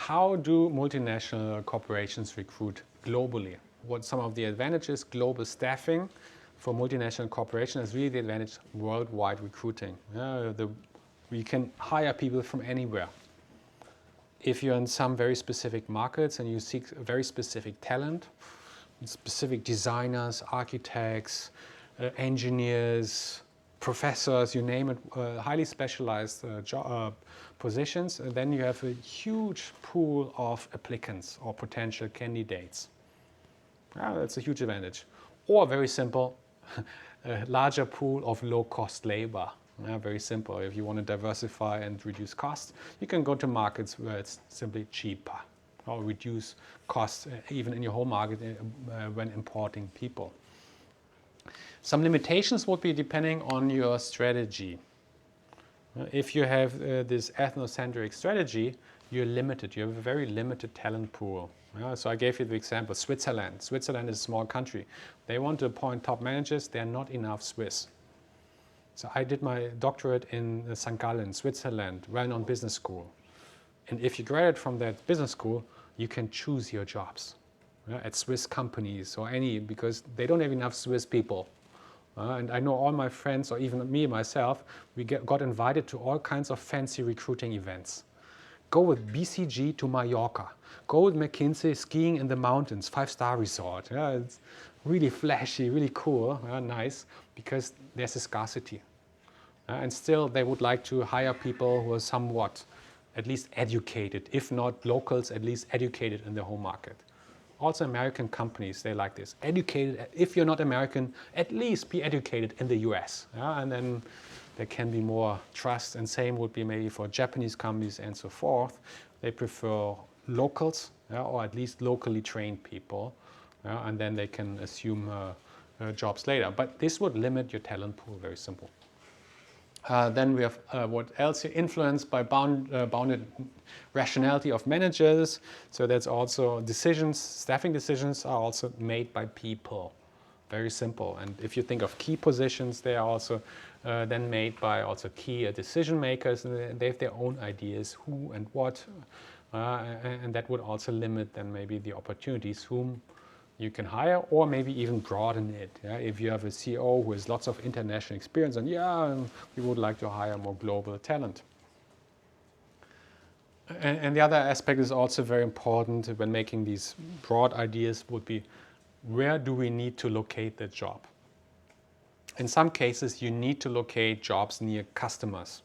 How do multinational corporations recruit globally? What some of the advantages? Global staffing for multinational corporations is really the advantage worldwide recruiting. We can hire people from anywhere. If you're in some very specific markets and you seek very specific talent, specific designers, architects, engineers, professors, you name it, highly specialized positions, and then you have a huge pool of applicants or potential candidates. That's a huge advantage. Or very simple, a larger pool of low-cost labor. Very simple. If you want to diversify and reduce costs, you can go to markets where it's simply cheaper, or reduce costs even in your home market when importing people. Some limitations would be depending on your strategy. If you have this ethnocentric strategy, you're limited. You have a very limited talent pool. So I gave you the example, Switzerland. Switzerland is a small country. They want to appoint top managers. There are not enough Swiss. So I did my doctorate in St. Gallen, Switzerland, well-known business school. And if you graduate from that business school, you can choose your jobs at Swiss companies or any, because they don't have enough Swiss people. And I know all my friends, or even me myself, we got invited to all kinds of fancy recruiting events. Go with BCG to Mallorca. Go with McKinsey skiing in the mountains, 5-star resort. It's really flashy, really cool, nice, because there's a scarcity. And still they would like to hire people who are somewhat at least educated, if not locals, at least educated in the home market. Also American companies, they like this. Educated, if you're not American, at least be educated in the US. And then there can be more trust, and same would be maybe for Japanese companies and so forth. They prefer locals, or at least locally trained people, and then they can assume jobs later. But this would limit your talent pool, very simple. Then we have what else? Influenced by bounded rationality of managers. So that's also decisions, staffing decisions are also made by people. Very simple. And if you think of key positions, they are also then made by also key decision makers. And they have their own ideas, who and what. And that would also limit then maybe the opportunities whom you can hire, or maybe even broaden it. If you have a CEO who has lots of international experience, and we would like to hire more global talent. And the other aspect is also very important when making these broad ideas would be, where do we need to locate the job? In some cases, you need to locate jobs near customers,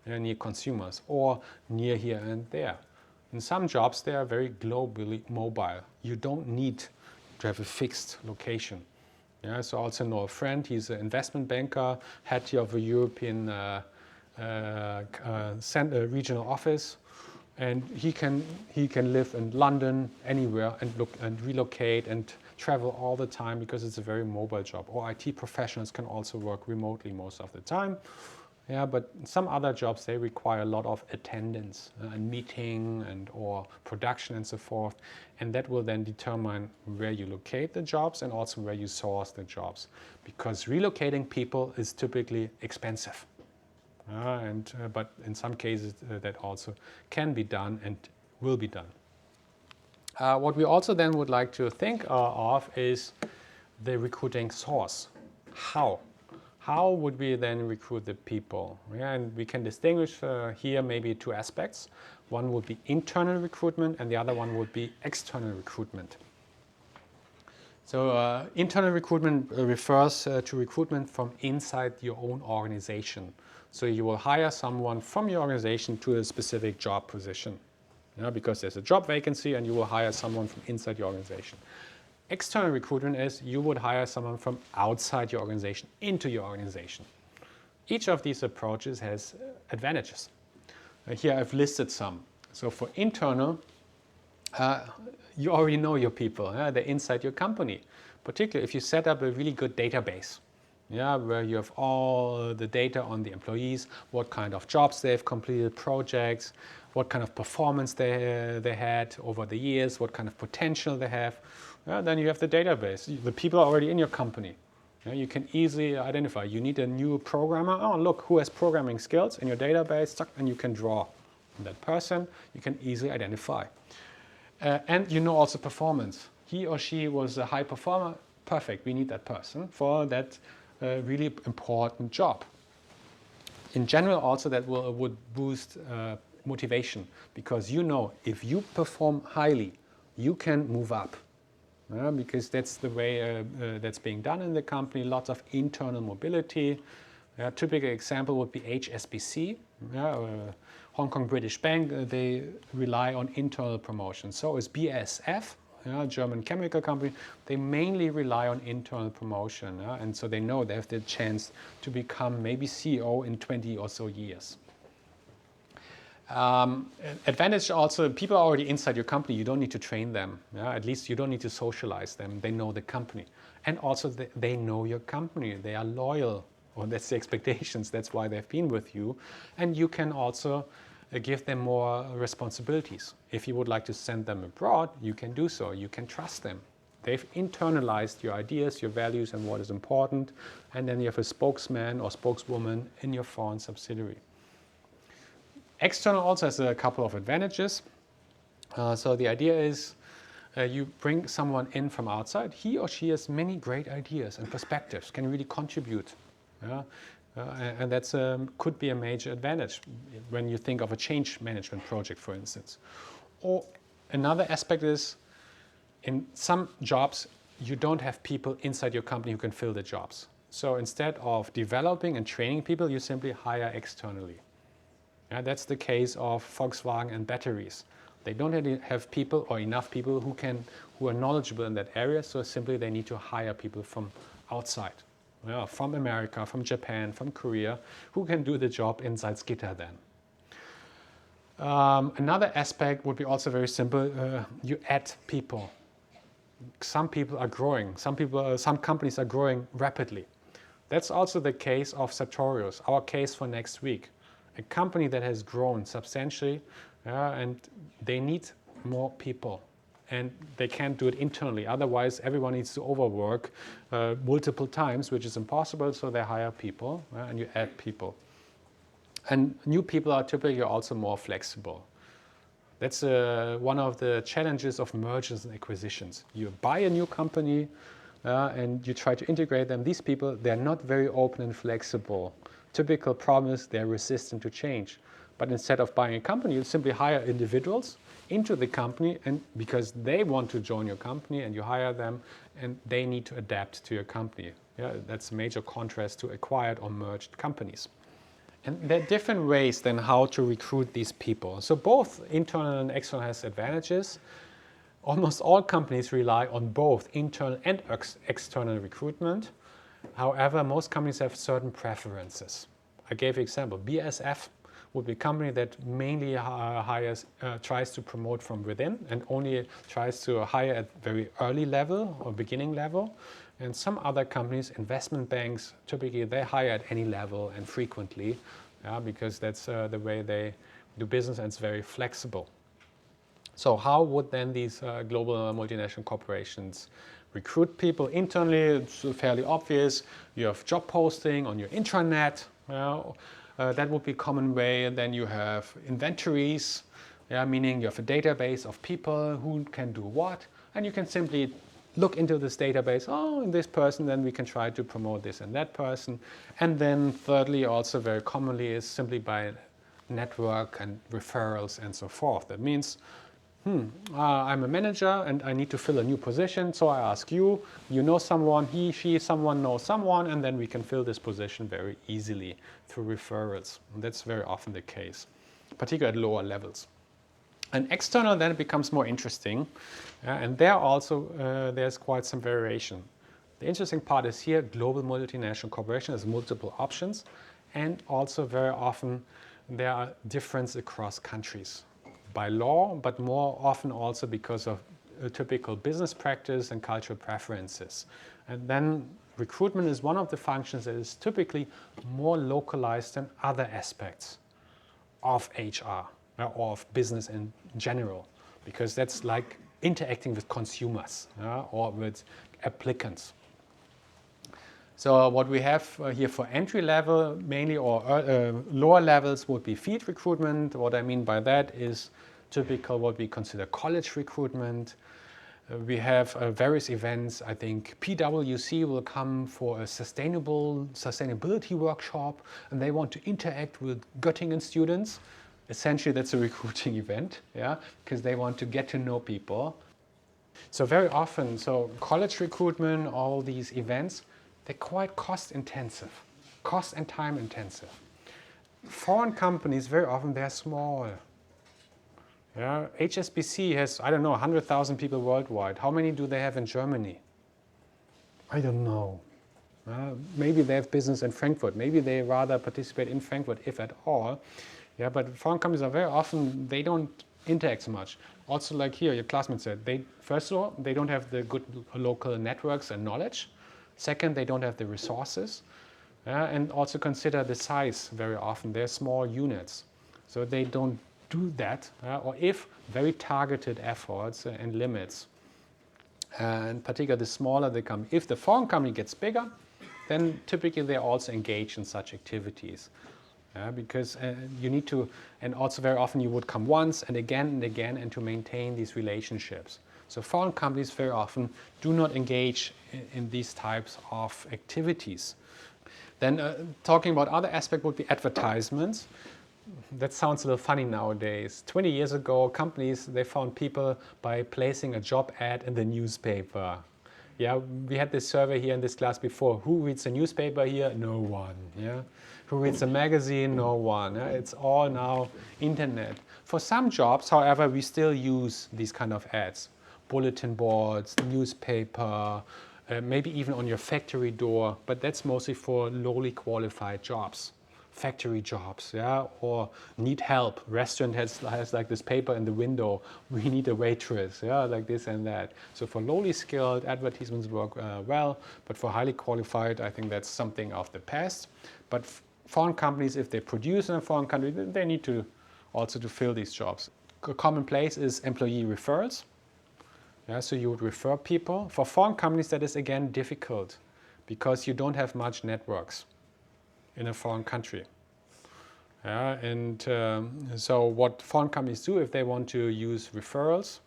near consumers, or near here and there. In some jobs, they are very globally mobile. You don't need to have a fixed location. So I also know a friend, he's an investment banker, head of a European regional office, and he can live in London, anywhere, and relocate and travel all the time, because it's a very mobile job. Or IT professionals can also work remotely most of the time. But some other jobs, they require a lot of attendance and meeting or production and so forth. And that will then determine where you locate the jobs and also where you source the jobs. Because relocating people is typically expensive. But in some cases, that also can be done and will be done. What we also then would like to think of is the recruiting source. How would we then recruit the people? And we can distinguish here maybe two aspects. One would be internal recruitment, and the other one would be external recruitment. So internal recruitment refers to recruitment from inside your own organization. So you will hire someone from your organization to a specific job position, because there's a job vacancy, and you will hire someone from inside your organization. External recruitment is you would hire someone from outside your organization into your organization. Each of these approaches has advantages. Here I've listed some. So for internal, you already know your people. They're inside your company. Particularly if you set up a really good database, where you have all the data on the employees, what kind of jobs they've completed, projects, what kind of performance they had over the years, what kind of potential they have. Then you have the database. The people are already in your company. You can easily identify. You need a new programmer. Oh, look, who has programming skills in your database, and you can draw that person you can easily identify. And you know also performance. He or she was a high performer. Perfect, we need that person for that really important job. In general also that would boost motivation, because you know if you perform highly, you can move up. Because that's the way that's being done in the company, lots of internal mobility. A typical example would be HSBC, Hong Kong British Bank. They rely on internal promotion. So is BASF, German chemical company. They mainly rely on internal promotion, and so they know they have the chance to become maybe CEO in 20 or so years. Advantage also, people are already inside your company. You don't need to train them. At least you don't need to socialize them. They know the company. And also they know your company. They are loyal, or that's the expectations. That's why they've been with you. And you can also give them more responsibilities. If you would like to send them abroad, you can do so. You can trust them. They've internalized your ideas, your values, and what is important. And then you have a spokesman or spokeswoman in your foreign subsidiary. External also has a couple of advantages. So the idea is you bring someone in from outside. He or she has many great ideas and perspectives, can really contribute. And that could be a major advantage when you think of a change management project, for instance. Or another aspect is, in some jobs, you don't have people inside your company who can fill the jobs. So instead of developing and training people, you simply hire externally. That's the case of Volkswagen and batteries. They don't have people or enough people who are knowledgeable in that area, so simply they need to hire people from outside. From America, from Japan, from Korea, who can do the job inside Skitter then. Another aspect would be also very simple. You add people. Some people are growing. Some companies are growing rapidly. That's also the case of Sartorius, our case for next week. A company that has grown substantially, and they need more people. And they can't do it internally. Otherwise, everyone needs to overwork multiple times, which is impossible. So they hire people, and you add people. And new people are typically also more flexible. That's one of the challenges of mergers and acquisitions. You buy a new company, and you try to integrate them. These people, they're not very open and flexible. Typical problem is they're resistant to change. But instead of buying a company, you simply hire individuals into the company, and because they want to join your company, and you hire them, and they need to adapt to your company. That's a major contrast to acquired or merged companies. And there are different ways then how to recruit these people. So both internal and external has advantages. Almost all companies rely on both internal and external recruitment. However, most companies have certain preferences. I gave an example. BASF would be a company that mainly tries to promote from within and only tries to hire at very early level or beginning level. And some other companies, investment banks, typically they hire at any level and frequently, because that's the way they do business, and it's very flexible. So how would then these global multinational corporations recruit people? Internally, it's fairly obvious. You have job posting on your intranet. That would be a common way. And then you have inventories, meaning you have a database of people who can do what. And you can simply look into this database. Oh, in this person, then we can try to promote this and that person. And then thirdly, also very commonly, is simply by network and referrals and so forth. That means, I'm a manager and I need to fill a new position, so I ask you, you know someone, he, she, someone knows someone, and then we can fill this position very easily through referrals. And that's very often the case, particularly at lower levels. And external, then it becomes more interesting, and there also there's quite some variation. The interesting part is here, global multinational corporation has multiple options, and also very often there are differences across countries. By law, but more often also because of a typical business practice and cultural preferences. And then recruitment is one of the functions that is typically more localized than other aspects of HR or of business in general, because that's like interacting with consumers or with applicants. So what we have here for entry level mainly, or lower levels, would be field recruitment. What I mean by that is typical what we consider college recruitment. We have various events. I think PwC will come for a sustainability workshop, and they want to interact with Göttingen students. Essentially, that's a recruiting event, yeah, because they want to get to know people. So very often, college recruitment, all these events, they're quite cost intensive, cost and time intensive. Foreign companies, very often they're small. Yeah, HSBC has, I don't know, 100,000 people worldwide. How many do they have in Germany? I don't know. Maybe they have business in Frankfurt. Maybe they rather participate in Frankfurt, if at all. Yeah, but foreign companies are very often, they don't interact so much. Also, like here, your classmate said, first of all, they don't have the good local networks and knowledge. Second, they don't have the resources. And also consider the size very often. They're small units. So they don't do that, or if very targeted efforts and limits. And particularly the smaller they come. If the foreign company gets bigger, then typically they also engage in such activities. Because you need to, and also very often you would come once and again and to maintain these relationships. So foreign companies very often do not engage in these types of activities. Then talking about other aspect would be advertisements. That sounds a little funny nowadays. 20 years ago, companies, they found people by placing a job ad in the newspaper. Yeah, we had this survey here in this class before. Who reads a newspaper here? No one. Yeah. Who reads a magazine? No one. Yeah? It's all now internet. For some jobs, however, we still use these kind of ads. Bulletin boards, newspaper, maybe even on your factory door, but that's mostly for lowly qualified jobs. Factory jobs, yeah, or need help. Restaurant has like this paper in the window. We need a waitress, yeah, like this and that. So for lowly skilled, advertisements work well, but for highly qualified, I think that's something of the past. But foreign companies, if they produce in a foreign country, they need to also to fill these jobs. A common place is employee referrals. Yeah, so you would refer people. For foreign companies, that is again difficult because you don't have much networks in a foreign country. Yeah, and so what foreign companies do if they want to use referrals,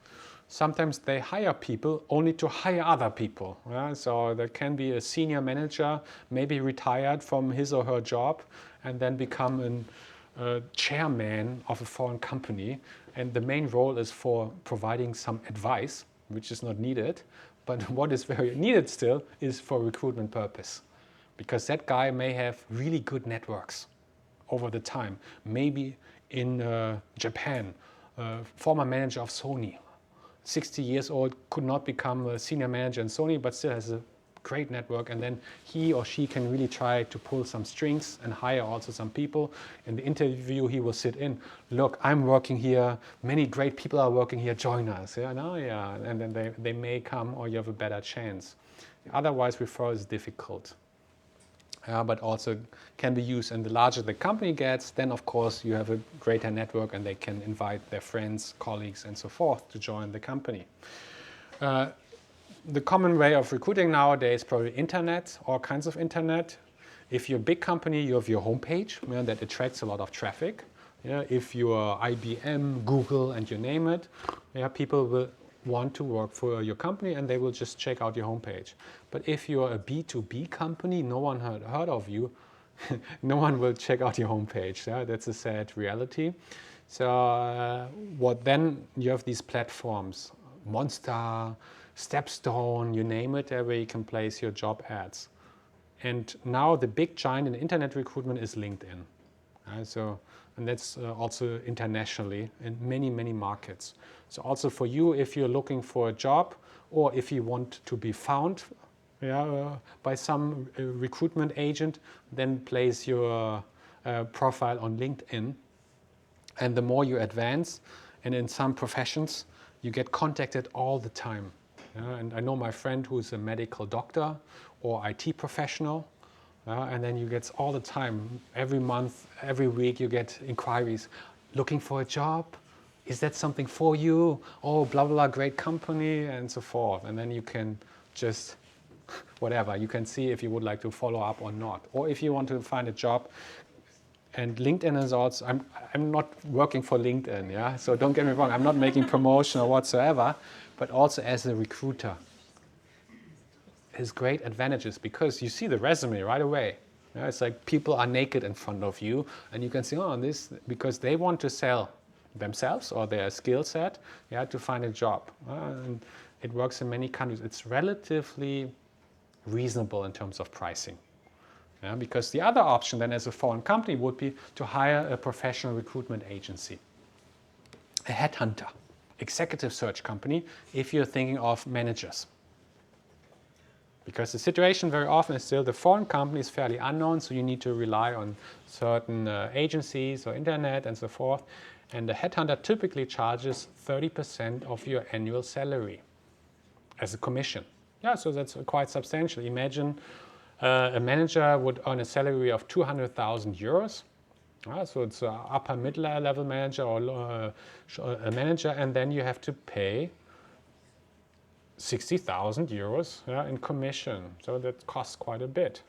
sometimes they hire people only to hire other people. Yeah? So there can be a senior manager, maybe retired from his or her job, and then become a chairman of a foreign company. And the main role is for providing some advice, which is not needed. But what is very needed still is for recruitment purpose. Because that guy may have really good networks over the time. Maybe in Japan, former manager of Sony, 60 years old, could not become a senior manager in Sony, but still has a great network. And then he or she can really try to pull some strings and hire also some people. In the interview, he will sit in. Look, I'm working here. Many great people are working here. Join us. Yeah, no, yeah. And then they may come, or you have a better chance. Otherwise, referral is difficult. But also can be used, and the larger the company gets, then of course you have a greater network and they can invite their friends, colleagues and so forth to join the company. The common way of recruiting nowadays is probably internet, all kinds of internet. If you're a big company, you have your homepage, that attracts a lot of traffic. Yeah, if you are IBM, Google and you name it, people will want to work for your company and they will just check out your homepage. But if you're a B2B company, no one heard of you, no one will check out your homepage. Yeah? That's a sad reality. So what then, you have these platforms, Monster, Stepstone, you name it, where you can place your job ads. And now the big giant in internet recruitment is LinkedIn. And that's also internationally in many, many markets. So also for you, if you're looking for a job or if you want to be found by some recruitment agent, then place your profile on LinkedIn. And the more you advance, and in some professions, you get contacted all the time. And I know my friend who's a medical doctor or IT professional, and then you get all the time, every month, every week, you get inquiries. Looking for a job? Is that something for you? Oh, blah, blah, blah, great company, and so forth. And then you can just whatever. You can see if you would like to follow up or not. Or if you want to find a job. And LinkedIn is also, I'm not working for LinkedIn, yeah? So don't get me wrong, I'm not making promotion or whatsoever, but also as a recruiter. Has great advantages because you see the resume right away. Yeah, it's like people are naked in front of you and you can see, oh, this, because they want to sell themselves or their skill set, yeah, to find a job. And it works in many countries. It's relatively reasonable in terms of pricing. Yeah, because the other option then as a foreign company would be to hire a professional recruitment agency, a headhunter, executive search company if you're thinking of managers. Because the situation very often is still the foreign company is fairly unknown, so you need to rely on certain agencies or internet and so forth. And the headhunter typically charges 30% of your annual salary as a commission. Yeah, so that's quite substantial. Imagine a manager would earn a salary of 200,000 euros. So it's an upper mid-level manager or a manager, and then you have to pay 60,000 euros in commission. So that costs quite a bit.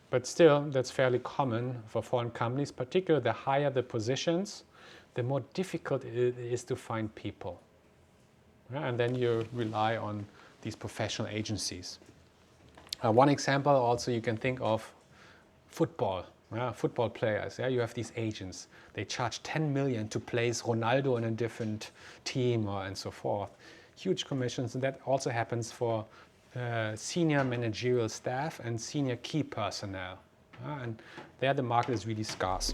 But still, that's fairly common for foreign companies, particularly the higher the positions, the more difficult it is to find people. And then you rely on these professional agencies. One example also you can think of football. Football players. You have these agents. They charge 10 million to place Ronaldo in a different team and so forth. Huge commissions, and that also happens for senior managerial staff and senior key personnel. And there the market is really scarce.